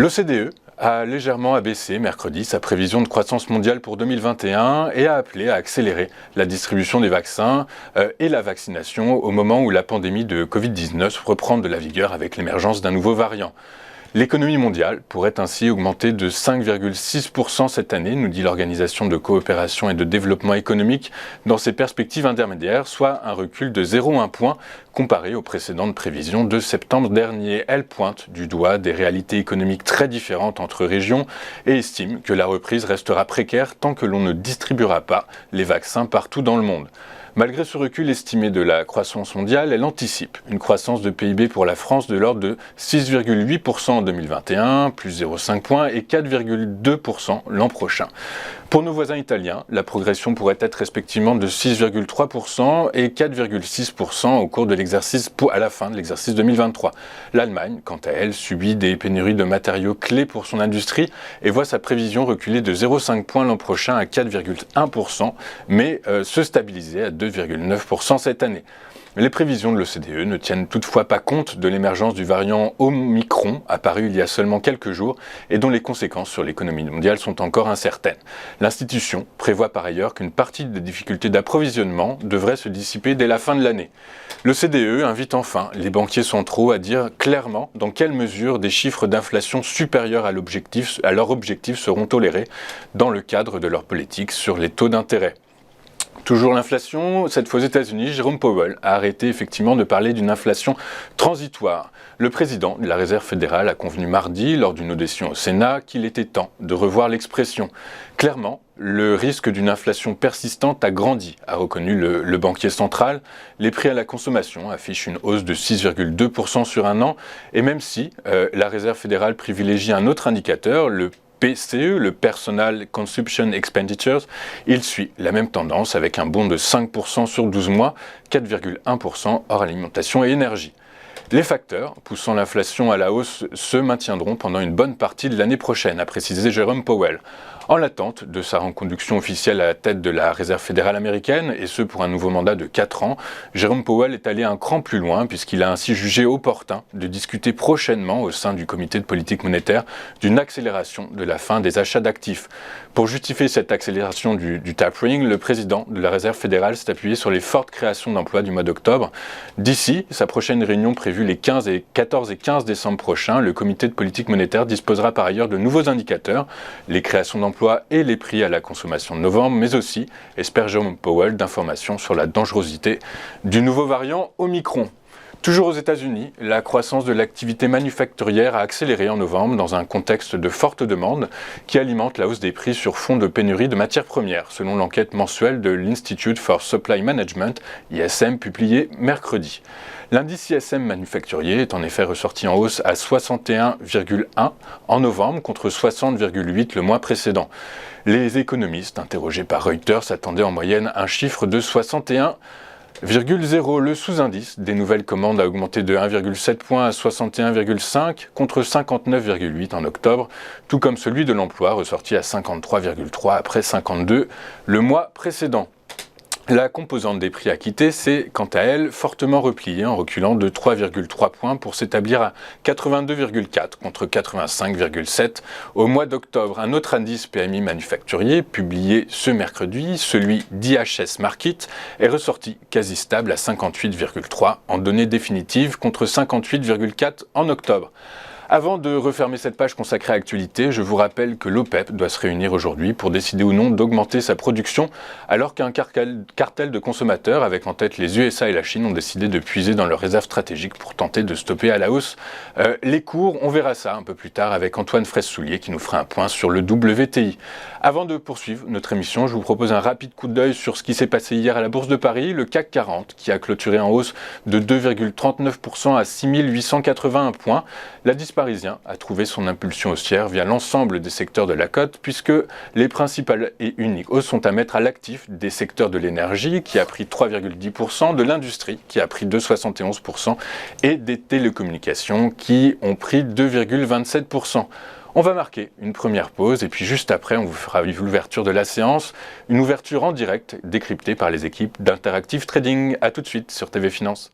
L'OCDE a légèrement abaissé mercredi sa prévision de croissance mondiale pour 2021 et a appelé à accélérer la distribution des vaccins et la vaccination au moment où la pandémie de Covid-19 reprend de la vigueur avec l'émergence d'un nouveau variant. L'économie mondiale pourrait ainsi augmenter de 5,6% cette année, nous dit l'Organisation de coopération et de développement économique, dans ses perspectives intermédiaires, soit un recul de 0,1 point comparé aux précédentes prévisions de septembre dernier. Elle pointe du doigt des réalités économiques très différentes entre régions et estime que la reprise restera précaire tant que l'on ne distribuera pas les vaccins partout dans le monde. Malgré ce recul estimé de la croissance mondiale, elle anticipe une croissance de PIB pour la France de l'ordre de 6,8% en 2021, plus 0,5 points, et 4,2% l'an prochain. Pour nos voisins italiens, la progression pourrait être respectivement de 6,3% et 4,6% au cours de l'exercice à la fin de l'exercice 2023. L'Allemagne, quant à elle, subit des pénuries de matériaux clés pour son industrie et voit sa prévision reculer de 0,5 points l'an prochain à 4,1%, mais se stabiliser à 2,9% cette année. Les prévisions de l'OCDE ne tiennent toutefois pas compte de l'émergence du variant Omicron, apparu il y a seulement quelques jours, et dont les conséquences sur l'économie mondiale sont encore incertaines. L'institution prévoit par ailleurs qu'une partie des difficultés d'approvisionnement devrait se dissiper dès la fin de l'année. L'OCDE invite enfin les banquiers centraux à dire clairement dans quelle mesure des chiffres d'inflation supérieurs à leur objectif seront tolérés dans le cadre de leur politique sur les taux d'intérêt. Toujours l'inflation, cette fois aux États-Unis, Jérôme Powell a arrêté effectivement de parler d'une inflation transitoire. Le président de la Réserve fédérale a convenu mardi, lors d'une audition au Sénat, qu'il était temps de revoir l'expression. Clairement, le risque d'une inflation persistante a grandi, a reconnu le banquier central. Les prix à la consommation affichent une hausse de 6,2% sur un an, et même si la Réserve fédérale privilégie un autre indicateur, le PCE, le Personal Consumption Expenditures, il suit la même tendance avec un bond de 5% sur 12 mois, 4,1% hors alimentation et énergie. Les facteurs poussant l'inflation à la hausse se maintiendront pendant une bonne partie de l'année prochaine, a précisé Jérôme Powell. En l'attente de sa reconduction officielle à la tête de la Réserve fédérale américaine, et ce pour un nouveau mandat de 4 ans, Jérôme Powell est allé un cran plus loin puisqu'il a ainsi jugé opportun de discuter prochainement au sein du comité de politique monétaire d'une accélération de la fin des achats d'actifs. Pour justifier cette accélération du tapering, le président de la Réserve fédérale s'est appuyé sur les fortes créations d'emplois du mois d'octobre. D'ici sa prochaine réunion prévue les 14 et 15 décembre prochains, le comité de politique monétaire disposera par ailleurs de nouveaux indicateurs, les créations d'emplois et les prix à la consommation de novembre, mais aussi, espère Jérôme Powell, d'informations sur la dangerosité du nouveau variant Omicron. Toujours aux États-Unis, la croissance de l'activité manufacturière a accéléré en novembre dans un contexte de forte demande qui alimente la hausse des prix sur fond de pénurie de matières premières, selon l'enquête mensuelle de l'Institute for Supply Management, ISM, publiée mercredi. L'indice ISM manufacturier est en effet ressorti en hausse à 61,1 en novembre contre 60,8 le mois précédent. Les économistes interrogés par Reuters attendaient en moyenne un chiffre de 61,0. Le sous-indice des nouvelles commandes a augmenté de 1,7 points à 61,5 contre 59,8 en octobre, tout comme celui de l'emploi ressorti à 53,3 après 52 le mois précédent. La composante des prix acquittés s'est, quant à elle, fortement repliée en reculant de 3,3 points pour s'établir à 82,4 contre 85,7 au mois d'octobre. Un autre indice PMI manufacturier, publié ce mercredi, celui d'IHS Markit, est ressorti quasi stable à 58,3 en données définitives contre 58,4 en octobre. Avant de refermer cette page consacrée à l'actualité, je vous rappelle que l'OPEP doit se réunir aujourd'hui pour décider ou non d'augmenter sa production, alors qu'un cartel de consommateurs, avec en tête les USA et la Chine, ont décidé de puiser dans leurs réserves stratégiques pour tenter de stopper à la hausse les cours. On verra ça un peu plus tard avec Antoine Fraisse-Soulier qui nous fera un point sur le WTI. Avant de poursuivre notre émission, je vous propose un rapide coup d'œil sur ce qui s'est passé hier à la Bourse de Paris, le CAC 40 qui a clôturé en hausse de 2,39% à 6 881 points. L'indice parisien a trouvé son impulsion haussière via l'ensemble des secteurs de la cote, puisque les principales et uniques hausses sont à mettre à l'actif des secteurs de l'énergie qui a pris 3,10%, de l'industrie qui a pris 2,71% et des télécommunications qui ont pris 2,27%. On va marquer une première pause et puis juste après, on vous fera l'ouverture de la séance, une ouverture en direct décryptée par les équipes d'Interactive Trading. A tout de suite sur TV Finance.